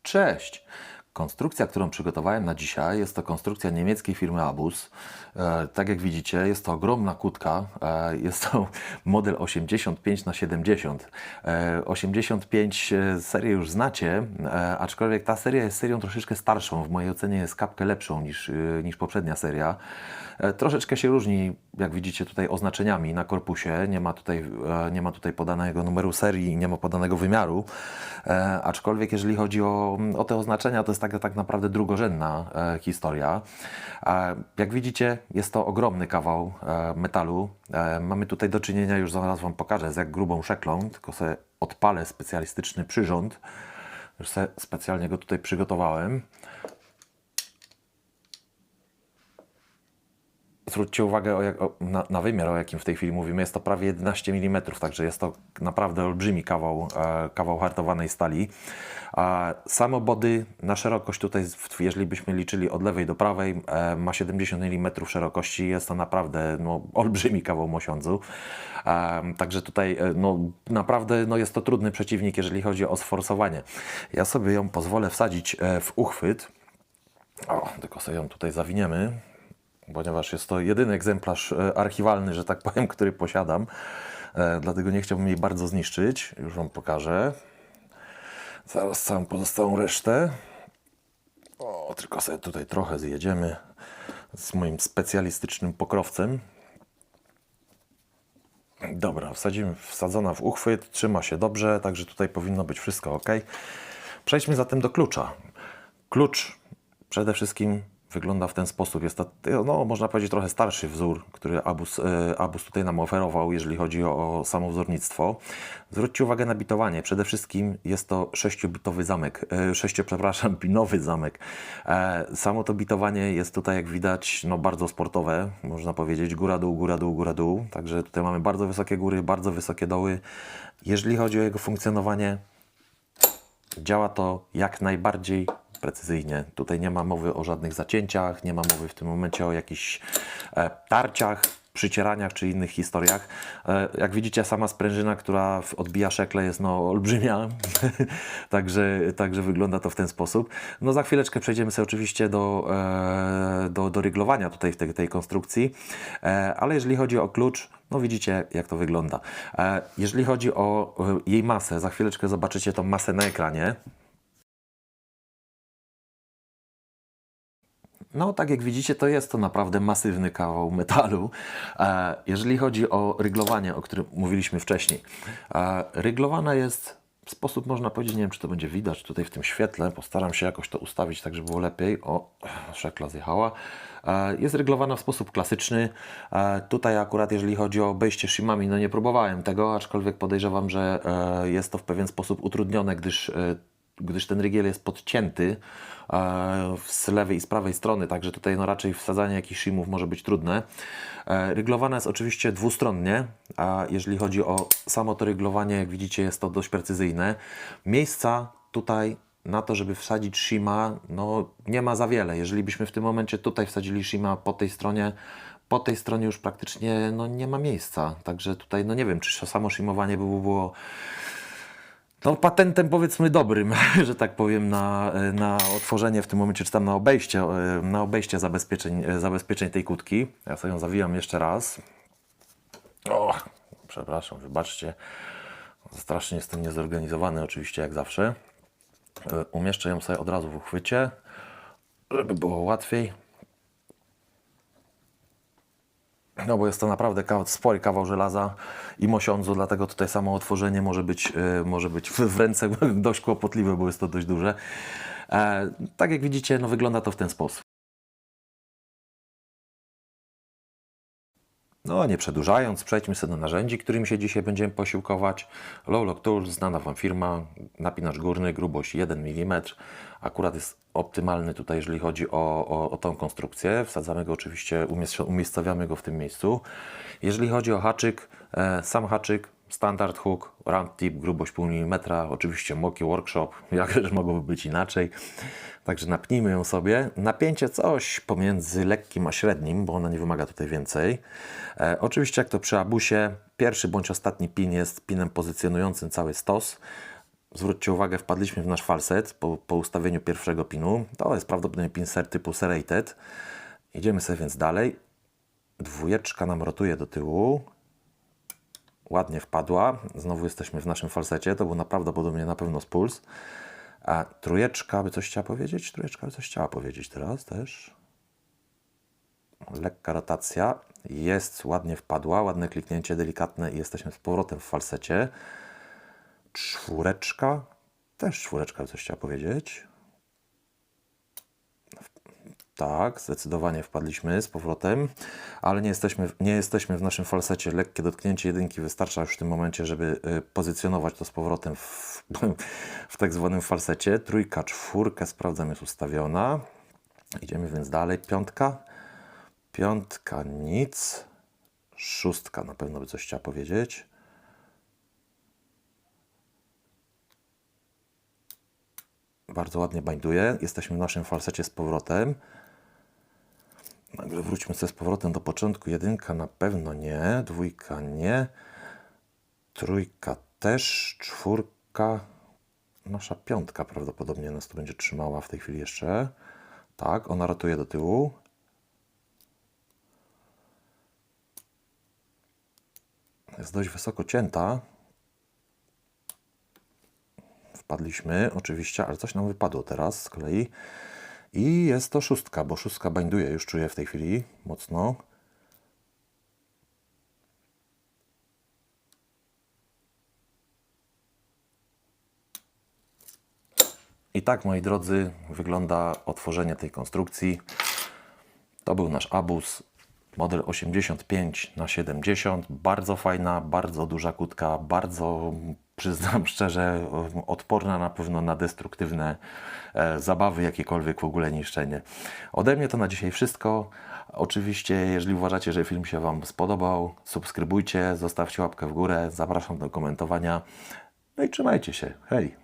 Cześć! Konstrukcja, którą przygotowałem na dzisiaj, jest to konstrukcja niemieckiej firmy ABUS. Tak jak widzicie, jest to ogromna kłódka. Jest to model 85×70. 85 serię już znacie, aczkolwiek ta seria jest serią troszeczkę starszą. W mojej ocenie jest kapkę lepszą niż poprzednia seria. Troszeczkę się różni, jak widzicie tutaj, oznaczeniami na korpusie. Nie ma tutaj podanego numeru serii, nie ma podanego wymiaru. Aczkolwiek jeżeli chodzi o te oznaczenia, to jest tak naprawdę drugorzędna historia. Jak widzicie, jest to ogromny kawał metalu. Mamy tutaj do czynienia, już zaraz Wam pokażę, z jak grubą szeklą, tylko sobie odpalę specjalistyczny przyrząd. Już sobie specjalnie go tutaj przygotowałem. Zwróćcie uwagę na wymiar, o jakim w tej chwili mówimy. Jest to prawie 11 mm, także jest to naprawdę olbrzymi kawał hartowanej stali. Samo body na szerokość tutaj, jeżeli byśmy liczyli od lewej do prawej, ma 70 mm szerokości. Jest to naprawdę olbrzymi kawał mosiądzu. Także tutaj naprawdę jest to trudny przeciwnik, jeżeli chodzi o sforsowanie. Ja sobie ją pozwolę wsadzić w uchwyt. Tylko sobie ją tutaj zawiniemy, ponieważ jest to jedyny egzemplarz archiwalny, że tak powiem, który posiadam. Dlatego nie chciałbym jej bardzo zniszczyć. Już Wam pokażę. Zaraz całą pozostałą resztę. Tylko sobie tutaj trochę zjedziemy z moim specjalistycznym pokrowcem. Dobra, wsadzona w uchwyt, trzyma się dobrze, także tutaj powinno być wszystko ok. Przejdźmy zatem do klucza. Klucz przede wszystkim wygląda w ten sposób. Jest to, można powiedzieć, trochę starszy wzór, który ABUS tutaj nam oferował, jeżeli chodzi o samo wzornictwo. Zwróćcie uwagę na bitowanie. Przede wszystkim jest to 6-bitowy zamek, pinowy zamek. Samo to bitowanie jest tutaj, jak widać, bardzo sportowe, można powiedzieć, góra, dół, góra, dół, góra, dół. Także tutaj mamy bardzo wysokie góry, bardzo wysokie doły. Jeżeli chodzi o jego funkcjonowanie, działa to jak najbardziej precyzyjnie. Tutaj nie ma mowy o żadnych zacięciach, nie ma mowy w tym momencie o jakichś tarciach, przycieraniach czy innych historiach. Jak widzicie, sama sprężyna, która odbija szekle, jest olbrzymia, także wygląda to w ten sposób. Za chwileczkę przejdziemy sobie oczywiście do ryglowania tutaj w tej konstrukcji, ale jeżeli chodzi o klucz, widzicie, jak to wygląda. Jeżeli chodzi o jej masę, za chwileczkę zobaczycie tą masę na ekranie. Tak jak widzicie, to jest to naprawdę masywny kawał metalu. Jeżeli chodzi o ryglowanie, o którym mówiliśmy wcześniej, ryglowana jest w sposób, można powiedzieć, nie wiem, czy to będzie widać tutaj w tym świetle, postaram się jakoś to ustawić tak, żeby było lepiej. Szekla zjechała. Jest ryglowana w sposób klasyczny. Tutaj akurat, jeżeli chodzi o obejście shimami, nie próbowałem tego, aczkolwiek podejrzewam, że jest to w pewien sposób utrudnione, gdyż ten rygiel jest podcięty z lewej i z prawej strony, także tutaj raczej wsadzanie jakichś shimów może być trudne. Ryglowana jest oczywiście dwustronnie, a jeżeli chodzi o samo to ryglowanie, jak widzicie, jest to dość precyzyjne. Miejsca tutaj na to, żeby wsadzić shima, nie ma za wiele. Jeżeli byśmy w tym momencie tutaj wsadzili shima po tej stronie już praktycznie nie ma miejsca. Także tutaj nie wiem, czy samo shimowanie by było patentem, powiedzmy, dobrym, że tak powiem, na otworzenie w tym momencie, czy tam na obejście zabezpieczeń tej kłódki. Ja sobie ją zawijam jeszcze raz. Przepraszam, wybaczcie. Strasznie jestem niezorganizowany, oczywiście, jak zawsze. Umieszczę ją sobie od razu w uchwycie, żeby było łatwiej. Bo jest to naprawdę spory kawał żelaza i mosiądzu, dlatego tutaj samo otworzenie może być w ręce dość kłopotliwe, bo jest to dość duże. Tak jak widzicie, wygląda to w ten sposób. Nie przedłużając, przejdźmy sobie do narzędzi, którymi się dzisiaj będziemy posiłkować. Low-Lock Tools, znana Wam firma, napinacz górny, grubość 1 mm. Akurat jest optymalny tutaj, jeżeli chodzi o tą konstrukcję. Wsadzamy go oczywiście, umiejscowiamy go w tym miejscu. Jeżeli chodzi o haczyk, sam haczyk, standard hook, round tip, grubość 0,5 mm, oczywiście Moki Workshop, jakże mogłoby być inaczej. Także napnijmy ją sobie. Napięcie coś pomiędzy lekkim a średnim, bo ona nie wymaga tutaj więcej. Oczywiście, jak to przy ABUSie, pierwszy bądź ostatni pin jest pinem pozycjonującym cały stos. zwróćcie uwagę, wpadliśmy w nasz falset po ustawieniu pierwszego pinu. To jest prawdopodobnie pin typu serrated. Idziemy sobie więc dalej. Dwójeczka nam rotuje do tyłu. Ładnie wpadła. Znowu jesteśmy w naszym falsecie. To był prawdopodobnie na pewno spuls. A trójeczka by coś chciała powiedzieć? Trójeczka by coś chciała powiedzieć teraz też. Lekka rotacja. Jest, ładnie wpadła. Ładne kliknięcie, delikatne i jesteśmy z powrotem w falsecie. Czwóreczka. Też czwóreczka by coś chciała powiedzieć. Tak, zdecydowanie wpadliśmy z powrotem, ale nie jesteśmy w naszym falsecie. Lekkie dotknięcie jedynki wystarcza już w tym momencie, żeby pozycjonować to z powrotem w tak zwanym falsecie. Trójka, czwórkę, sprawdzam, jest ustawiona. Idziemy więc dalej. Piątka. Piątka, nic. Szóstka, na pewno by coś chciała powiedzieć. Bardzo ładnie binduje. Jesteśmy w naszym falsecie z powrotem. Nagle wróćmy sobie z powrotem do początku. Jedynka na pewno nie. Dwójka nie. Trójka też. Czwórka. Nasza piątka prawdopodobnie nas tu będzie trzymała w tej chwili jeszcze. Tak, ona rotuje do tyłu. Jest dość wysoko cięta. Wpadliśmy oczywiście, ale coś nam wypadło teraz z kolei. I jest to szóstka, bo szóstka binduje, już czuję w tej chwili mocno. I tak, moi drodzy, wygląda otworzenie tej konstrukcji. To był nasz Abus, model 85x70. Bardzo fajna, bardzo duża kutka, bardzo, przyznam szczerze, odporna na pewno na destruktywne zabawy, jakiekolwiek w ogóle niszczenie. Ode mnie to na dzisiaj wszystko. Oczywiście, jeżeli uważacie, że film się Wam spodobał, subskrybujcie, zostawcie łapkę w górę, zapraszam do komentowania. No i trzymajcie się. Hej!